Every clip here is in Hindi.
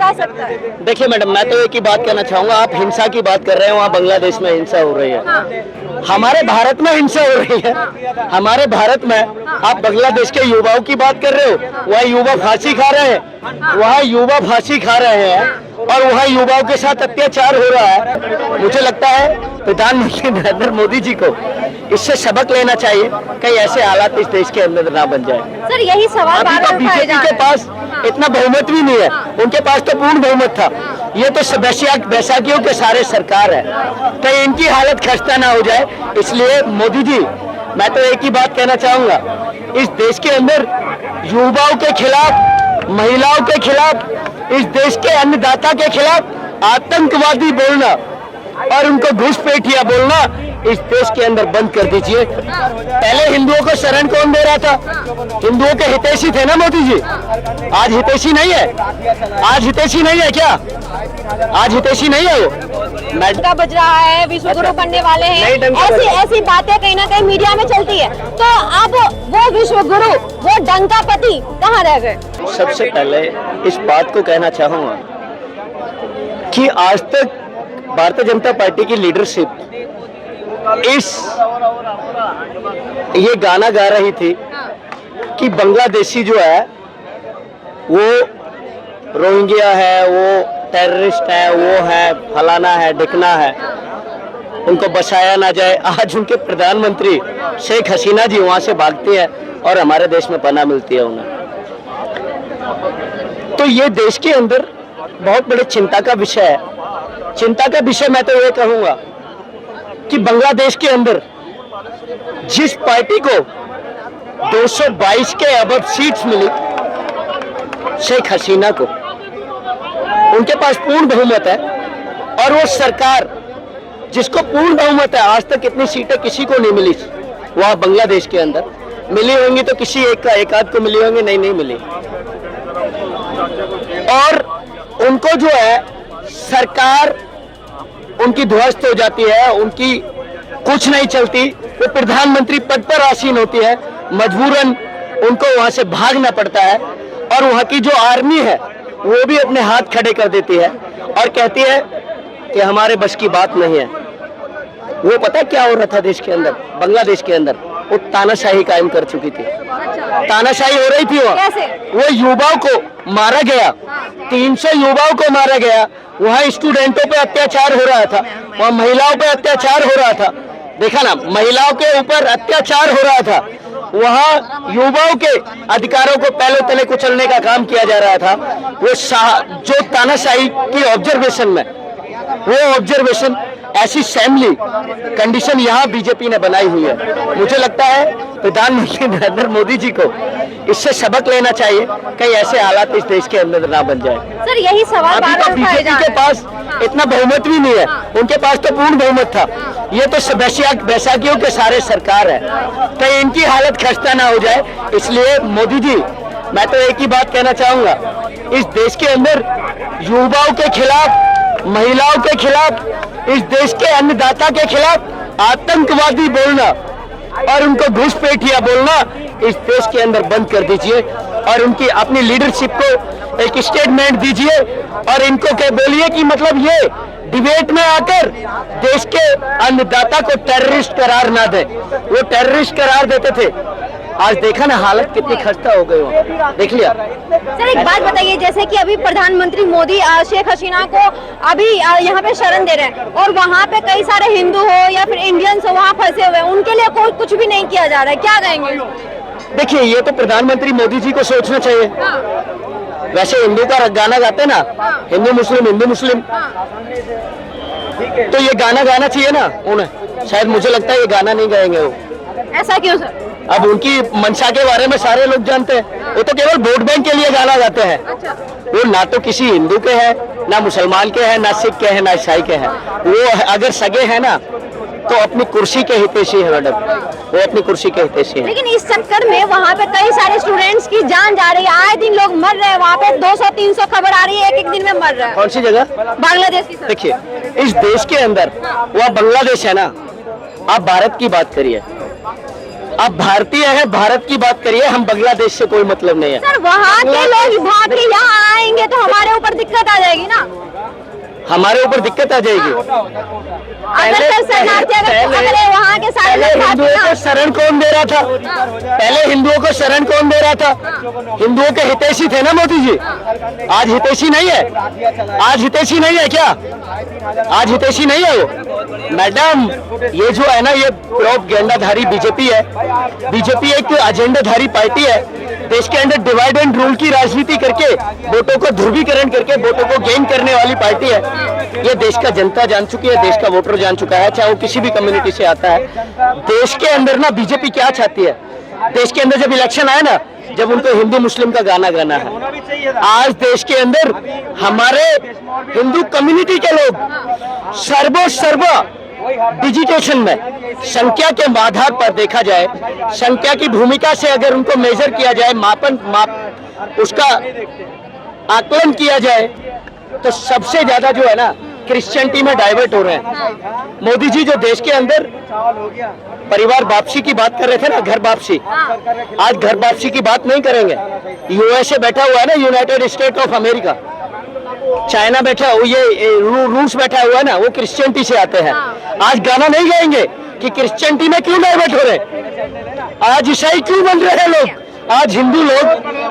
बता सकता है? देखिए मैडम, मैं तो एक ही बात कहना चाहूंगा, आप हिंसा की बात कर रहे हैं, वहाँ बांग्लादेश में हिंसा हो रही है। हमारे भारत में हिंसा हो रही है। हमारे भारत में आप बांग्लादेश के युवाओं की बात कर रहे हो, वहाँ युवा फांसी खा रहे हैं, वहाँ युवा फांसी खा रहे हैं और वहाँ युवाओं के साथ अत्याचार हो रहा है। मुझे लगता है प्रधानमंत्री नरेंद्र मोदी जी को इससे सबक लेना चाहिए, कहीं ऐसे हालात इस देश के अंदर ना बन जाए। सर यही सवाल अभी तो बीजेपी के पास इतना बहुमत भी नहीं है, उनके पास तो पूर्ण बहुमत था। ये तो बैसाखियों के सारे सरकार है, कहीं इनकी हालत खस्ता ना हो जाए। इसलिए मोदी जी, मैं तो एक ही बात कहना चाहूंगा, इस देश के अंदर युवाओं के खिलाफ, महिलाओं के खिलाफ, इस देश के अन्नदाता के खिलाफ आतंकवादी बोलना और उनको घुसपैठिया बोलना इस देश के अंदर बंद कर दीजिए। पहले हिंदुओं को शरण कौन दे रहा था? हिंदुओं के हितैषी थे ना मोदी जी। आज हितैषी नहीं है, आज हितैषी नहीं है क्या? आज हितैषी नहीं है वो। का बज रहा है, विश्व गुरु बनने वाले हैं, ऐसी बातें कहीं ना कहीं मीडिया में चलती है। तो अब वो विश्व गुरु, वो डंकापति कहाँ रह गए? सबसे पहले इस बात को कहना चाहूंगा कि आज तक भारतीय जनता पार्टी की लीडरशिप ये गाना गा रही थी कि बांग्लादेशी जो है वो रोहिंग्या है, वो टेररिस्ट है, वो है फलाना है, ढिकना है, उनको बचाया ना जाए। आज उनके प्रधानमंत्री शेख हसीना जी वहां से भागती है और हमारे देश में पनाह मिलती है उन्हें। तो ये देश के अंदर बहुत बड़ी चिंता का विषय है। चिंता का विषय मैं तो ये कहूंगा कि बांग्लादेश के अंदर जिस पार्टी को 222 के अबव सीट्स मिली, शेख हसीना को, उनके पास पूर्ण बहुमत है और वो सरकार जिसको पूर्ण बहुमत है, आज तक इतनी सीटें किसी को नहीं मिली वहां बांग्लादेश के अंदर। मिली होंगी तो किसी एक आध को मिली होंगी, नहीं मिली। और उनको जो है सरकार उनकी ध्वस्त हो जाती है, उनकी कुछ नहीं चलती, वो प्रधानमंत्री पद पर आसीन होती है, मजबूरन उनको वहां से भागना पड़ता है और वहां की जो आर्मी है वो भी अपने हाथ खड़े कर देती है और कहती है कि हमारे बस की बात नहीं है। वो पता है क्या हो रहा था देश के अंदर, बांग्लादेश के अंदर? वो तानाशाही कायम कर चुकी थी। तानाशाही हो रही थी वो युवाओं को मारा गया, 300 युवाओं को मारा गया, वहाँ स्टूडेंटों पे अत्याचार हो रहा था, वहाँ महिलाओं पे अत्याचार हो रहा था। देखा ना, महिलाओं के ऊपर अत्याचार हो रहा था, वहाँ युवाओं के अधिकारों को पहले तले कुचलने का काम किया जा रहा था। वो जो तानाशाही की ऑब्जर्वेशन में, वो ऑब्जर्वेशन ऐसी सैमली कंडीशन यहाँ बीजेपी ने बनाई हुई है। मुझे लगता है प्रधानमंत्री नरेंद्र मोदी जी को इससे सबक लेना चाहिए, कहीं ऐसे हालात इस देश के अंदर ना बन जाए। सर यही सवाल अभी तो बीजेपी के पास इतना बहुमत भी नहीं है, उनके पास तो पूर्ण बहुमत था। ये तो बैसाखियों के सारे सरकार है, कहीं इनकी हालत खस्ता ना हो जाए। इसलिए मोदी जी, मैं तो एक ही बात कहना चाहूंगा, इस देश के अंदर युवाओं के खिलाफ, महिलाओं के खिलाफ, इस देश के अन्नदाता के खिलाफ आतंकवादी बोलना और उनको घुसपैठिया बोलना इस देश के अंदर बंद कर दीजिए और उनकी अपनी लीडरशिप को एक स्टेटमेंट दीजिए और इनको क्या बोलिए कि मतलब ये डिबेट में आकर देश के अन्नदाता को टेररिस्ट करार ना दे। वो टेररिस्ट करार देते थे, आज देखा ना हालत कितनी खस्ता हो गई, देख लिया। सर एक बात बताइए, जैसे कि अभी प्रधानमंत्री मोदी शेख हसीना को अभी यहाँ पे शरण दे रहे हैं और वहाँ पे कई सारे हिंदू हो या फिर इंडियंस हो वहाँ फंसे हुए हैं, उनके लिए कोई कुछ भी नहीं किया जा रहा है, क्या कहेंगे? देखिए, ये तो प्रधानमंत्री मोदी जी को सोचना चाहिए। वैसे हिंदू का गाना गाते ना, हिंदू मुस्लिम, तो ये गाना गाना चाहिए ना उन्हें। शायद मुझे लगता है ये गाना नहीं गाएंगे वो। ऐसा क्यों सर? अब उनकी मंशा के बारे में सारे लोग जानते हैं, वो तो केवल वोट बैंक के लिए गाना गाते हैं। वो ना तो किसी हिंदू के हैं, ना मुसलमान के हैं, ना सिख के हैं, ना ईसाई के हैं। वो अगर सगे हैं ना तो अपनी कुर्सी के हितैषी है मैडम, वो अपनी कुर्सी के हितैषी है। लेकिन इस चक्कर में वहाँ पे कई सारे स्टूडेंट्स की जान जा रही है, आए दिन लोग मर रहे हैं, वहाँ पे 200-300 खबर आ रही है एक दिन में मर रहा है। कौन सी जगह? बांग्लादेश की। देखिए, इस देश के अंदर वह बांग्लादेश है ना, आप भारत की बात करिए, आप भारतीय हैं, भारत की बात करिए, हम बांग्लादेश से कोई मतलब नहीं है। सर वहाँ के लोग भाग के यहाँ आएंगे तो हमारे ऊपर दिक्कत आ जाएगी ना। हमारे ऊपर दिक्कत आ जाएगी। अगर सर शरणार्थी अगर वहाँ के सारे पहले लोग भाग हिंदुओं के को शरण कौन दे रहा था? पहले हिंदुओं को शरण कौन दे रहा था? हिंदुओं के हितैषी थे ना मोदी जी। आज हितैषी नहीं है, आज हितैषी नहीं है क्या? आज हितैषी नहीं है वो। मैडम ये जो है ना, ये प्रोपगेंडाधारी बीजेपी है। बीजेपी एक एजेंडाधारी पार्टी है। देश के अंदर डिवाइड एंड रूल की राजनीति करके, वोटों को ध्रुवीकरण करके वोटों को गेन करने वाली पार्टी है। ये देश का जनता जान चुकी है, देश का वोटर जान चुका है, चाहे वो किसी भी कम्युनिटी से आता है। देश के अंदर ना बीजेपी क्या चाहती है, देश के अंदर जब इलेक्शन आए ना, जब उनको हिंदू मुस्लिम का गाना गाना है। आज देश के अंदर हमारे हिंदू कम्युनिटी के लोग सर्व डिजिटेशन में संख्या के आधार पर देखा जाए, संख्या की भूमिका से अगर उनको मेजर किया जाए, उसका आकलन किया जाए, तो सबसे ज्यादा जो है ना क्रिश्चियनिटी में डाइवर्ट हो रहे हैं। मोदी जी जो देश के अंदर परिवार वापसी की बात कर रहे थे ना, घर वापसी, आज घर वापसी की बात नहीं करेंगे। यूएसए बैठा हुआ है ना, United state of America, China बैठा, ये रूस बैठा हुआ है ना, वो क्रिश्चियनिटी से आते हैं। आज गाना नहीं गाएंगे कि क्रिश्चियनिटी में क्यों डाइवर्ट हो रहे, आज ईसाई क्यों बन रहे हैं लोग, आज हिंदू लोग।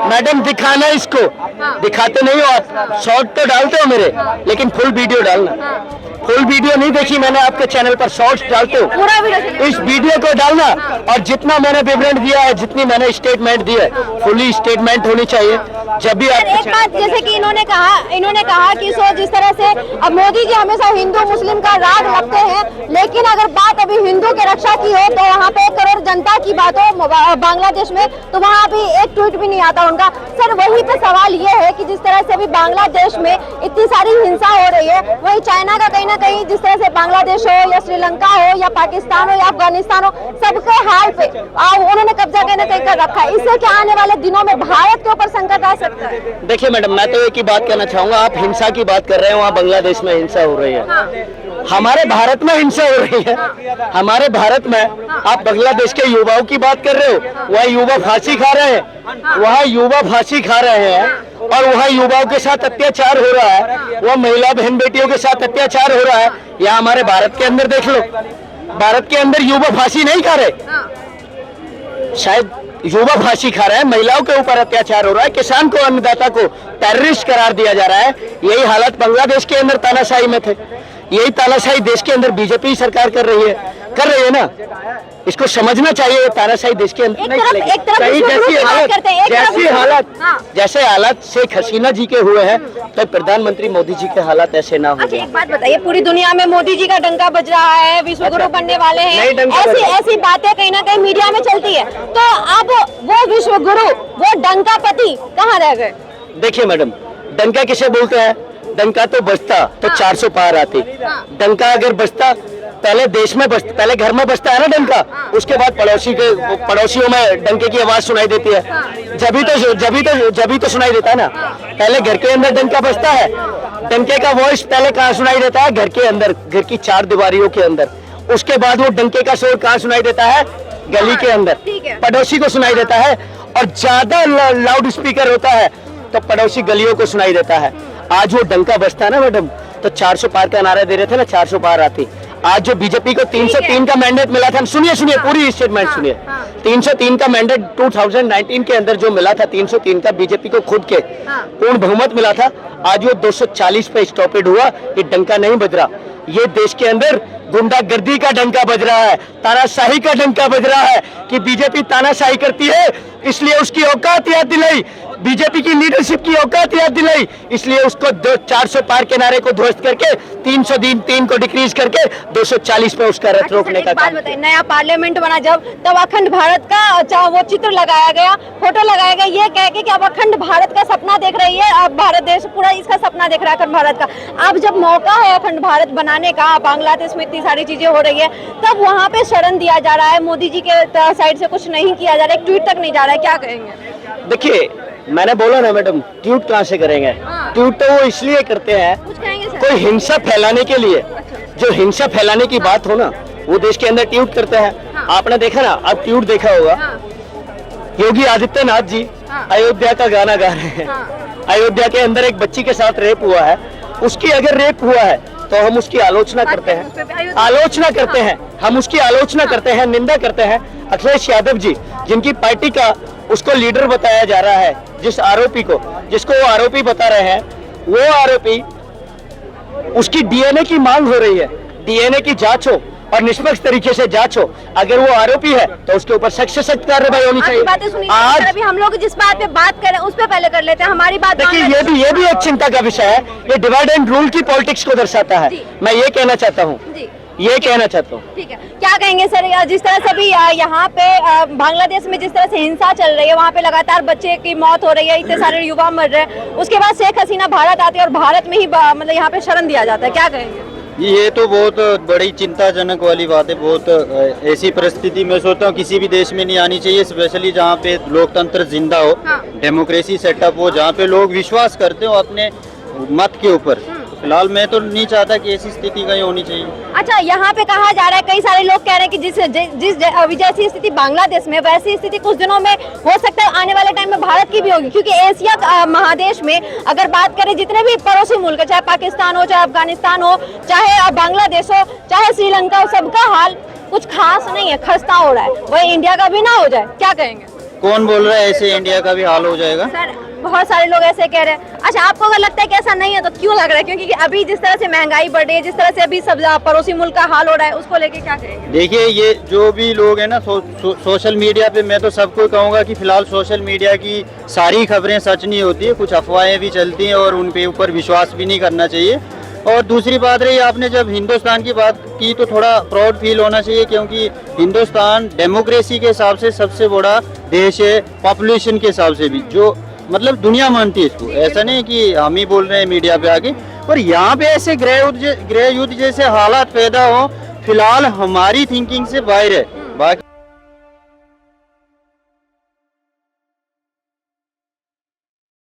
मैडम दिखाना इसको, दिखाते नहीं हो आप, शॉर्ट तो डालते हो मेरे, लेकिन फुल वीडियो डालना। फुल वीडियो नहीं देखी मैंने आपके चैनल पर, शॉर्ट्स डालते हो, पूरा वीडियो इस वीडियो को डालना। और जितना मैंने विवरण दिया है, जितनी मैंने स्टेटमेंट दी है, फुली स्टेटमेंट होनी चाहिए। जब भी आप एक बात जैसे कि इन्होंने कहा कि सो जिस तरह से अब मोदी जी हमेशा हिंदू मुस्लिम का राग रखते हैं, लेकिन अगर बात अभी हिंदू की रक्षा की हो तो वहाँ पे 1 करोड़ जनता की बात हो बांग्लादेश में, तो वहाँ भी एक ट्वीट भी नहीं आता उनका। सर वहीं पे सवाल ये है कि जिस तरह से अभी बांग्लादेश में इतनी सारी हिंसा हो रही है, वहीं चाइना का कहीं ना कहीं जिस तरह से बांग्लादेश हो या श्रीलंका हो या पाकिस्तान हो या अफगानिस्तान हो, सबके हाल पे उन्होंने कब्जा कहीं ना कहीं कर रखा है। इससे क्या आने वाले दिनों में भारत के ऊपर संकट आ सकता है? देखिए मैडम, मैं तो एक ही बात कहना चाहूंगा, आप हिंसा की बात कर रहे हैं, वहाँ बांग्लादेश में हिंसा हो रही है। हमारे भारत में हिंसा हो रही है। हमारे भारत में आप बांग्लादेश के युवाओं की बात कर रहे हो, वहाँ युवा फांसी खा रहे हैं, वहाँ युवा फांसी खा रहे हैं, और वहाँ युवाओं के साथ अत्याचार हो रहा है, वहाँ महिला बहन बेटियों के साथ अत्याचार हो रहा है। या हमारे भारत के अंदर देख लो, भारत के अंदर युवा फांसी नहीं खा रहे, शायद युवा फांसी खा रहा है, महिलाओं के ऊपर अत्याचार हो रहा है, किसान को, अन्नदाता को टेररिस्ट करार दिया जा रहा है। यही हालत बांग्लादेश के अंदर तानाशाही में थे, यही तानाशाही देश के अंदर बीजेपी सरकार कर रही है ना। इसको समझना चाहिए, ये तानाशाही देश के अंदर नहीं चलेगी। जैसे हालात शेख हसीना जी के हुए हैं, तो प्रधानमंत्री मोदी जी के हालात ऐसे ना हो। एक बात बताइए, पूरी दुनिया में मोदी जी का डंका बज रहा है, विश्व गुरु बनने वाले हैं, ऐसी बातें कहीं ना कहीं मीडिया में चलती है, तो अब वो विश्व गुरु, वो डंकापति कहाँ रह गए? देखिए मैडम, डंका किसे बोलते हैं? डंका तो बजता तो 400 पार आती। डंका अगर बजता, पहले देश में बजता, पहले घर में बजता है ना डंका, उसके बाद पड़ोसियों में डंके की आवाज सुनाई देती है। जब तो सुनाई देता है ना। पहले घर के अंदर डंका बजता है, डंके का वॉइस पहले कहाँ सुनाई देता है? घर के अंदर, घर की 4 दीवारियों के अंदर। उसके बाद वो डंके का शोर कहाँ सुनाई देता है? गली के अंदर, पड़ोसी को सुनाई देता है। और ज्यादा लाउड स्पीकर होता है तो पड़ोसी गलियों को सुनाई देता है। आज वो डंका बजता है ना मैडम, तो 400 पार का नारा दे रहे थे ना, 400 पार आती। आज जो बीजेपी को 303 का मैंडेट मिला था, सुनिए पूरी स्टेटमेंट सुनिए। 303 का मैंडेट 2019 के अंदर जो मिला था, 303 का बीजेपी को खुद के पूर्ण बहुमत मिला था, आज वो 240 पे स्टॉपेड हुआ। ये डंका नहीं बज रहा, ये देश के अंदर गुंडागर्दी का डंका बज रहा है, तानाशाही का डंका बज रहा है कि बीजेपी तानाशाही करती है, इसलिए उसकी औकात याद दिलाई, बीजेपी की लीडरशिप की औकात याद दिलाई, इसलिए उसको 400 पार के नारे को ध्वस्त करके 303 को डिक्रीज करके 240 पे उसका रथ रोकने का काम। बताइए, नया पार्लियामेंट बना जब, तब अखंड भारत का वो चित्र लगाया गया, फोटो लगाया गया, ये कह के कि अब अखंड भारत का सपना देख रही है, अब भारत देश पूरा इसका सपना देख रहा है अखंड भारत का। अब जब मौका है अखंड भारत बनाने का, बांग्लादेश में इतनी सारी चीजें हो रही है, तब वहाँ पे शरण दिया जा रहा है, मोदी जी के साइड से कुछ नहीं किया जा रहा है, एक ट्वीट तक नहीं जा रहा है, क्या कहेंगे? देखिए, मैंने बोला ना मैडम, ट्वीट कहाँ से करेंगे? ट्वीट तो वो इसलिए करते हैं, कोई हिंसा फैलाने के लिए। जो हिंसा फैलाने की बात हो ना, वो देश के अंदर ट्वीट करते हैं। हाँ। आपने देखा ना, आप ट्वीट देखा होगा, हाँ, योगी आदित्यनाथ जी हाँ। अयोध्या का गाना गा रहे हैं। हाँ। अयोध्या के अंदर एक बच्ची के साथ रेप हुआ है, उसकी अगर रेप हुआ है तो हम उसकी आलोचना करते हैं, आलोचना करते हैं, हम उसकी आलोचना करते हैं, निंदा करते हैं। अखिलेश यादव जी, जिनकी पार्टी का उसको लीडर बताया जा रहा है, जिस आरोपी को, जिसको वो आरोपी बता रहे हैं, वो आरोपी, उसकी डीएनए की मांग हो रही है, डीएनए की जांच हो और निष्पक्ष तरीके से जांच हो। अगर वो आरोपी है तो उसके ऊपर सख्त से सख्त कार्रवाई होनी आपकी चाहिए। बातें सुनिए, आज सर, अभी हम लोग जिस बात पे बात करें उस पे पहले कर लेते हैं। हमारी बात देखिए, बांग्लादेश- ये भी एक चिंता का विषय है, ये डिवाइड एंड रूल की पॉलिटिक्स को दर्शाता है। जी। मैं ये कहना चाहता हूँ, जी, ये कहना चाहता हूँ। ठीक है। क्या कहेंगे सर, जिस तरह से भी यहाँ पे बांग्लादेश में जिस तरह से हिंसा चल रही है, वहाँ पे लगातार बच्चे की मौत हो रही है, इतने सारे युवा मर रहे हैं, उसके बाद शेख हसीना भारत आती है और भारत में ही मतलब यहाँ पे शरण दिया जाता है, क्या कहेंगे? ये तो बहुत बड़ी चिंताजनक वाली बात है। बहुत ऐसी परिस्थिति मैं सोचता हूँ किसी भी देश में नहीं आनी चाहिए, स्पेशली जहाँ पे लोकतंत्र जिंदा हो, हाँ। डेमोक्रेसी सेटअप हो, जहाँ पे लोग विश्वास करते हो अपने मत के ऊपर। फिलहाल मैं तो नहीं चाहता कि ऐसी स्थिति कहीं होनी चाहिए। अच्छा, यहाँ पे कहा जा रहा है, कई सारे लोग कह रहे हैं कि जिस अभी जैसी स्थिति बांग्लादेश में, वैसी स्थिति कुछ दिनों में हो सकता है आने वाले टाइम में भारत की भी होगी, क्योंकि एशिया महादेश में अगर बात करें, जितने भी पड़ोसी मुल्क है, चाहे पाकिस्तान हो, चाहे अफगानिस्तान हो, चाहे बांग्लादेश हो, चाहे श्रीलंका हो, सबका हाल कुछ खास नहीं है, खस्ता हो रहा है। वही इंडिया का भी ना हो जाए, क्या कहेंगे? कौन बोल रहा है ऐसे इंडिया का भी हाल हो जाएगा? सर, बहुत सारे लोग ऐसे कह रहे हैं। अच्छा, आपको अगर लगता है कि ऐसा नहीं है तो क्यों लग रहा है? क्योंकि अभी जिस तरह से महंगाई बढ़ रही है, जिस तरह से अभी सब पड़ोसी मुल्क का हाल हो रहा है, उसको लेके क्या कहेंगे? देखिए, ये जो भी लोग हैं ना सोशल मीडिया पे, मैं तो सबको कहूँगा कि फिलहाल सोशल मीडिया की सारी खबरें सच नहीं होती है, कुछ अफवाहें भी चलती हैं और उन पे ऊपर विश्वास भी नहीं करना चाहिए। और दूसरी बात रही, आपने जब हिंदुस्तान की बात की तो थोड़ा प्राउड फील होना चाहिए, क्योंकि हिंदुस्तान डेमोक्रेसी के हिसाब से सबसे बड़ा देश है, पॉपुलेशन के हिसाब से भी, जो मतलब दुनिया मानती है इसको। ऐसा नहीं कि हम ही बोल रहे हैं मीडिया पे आके। और यहाँ पे ऐसे गृह युद्ध जैसे हालात पैदा हो, फिलहाल हमारी थिंकिंग से बाहर है।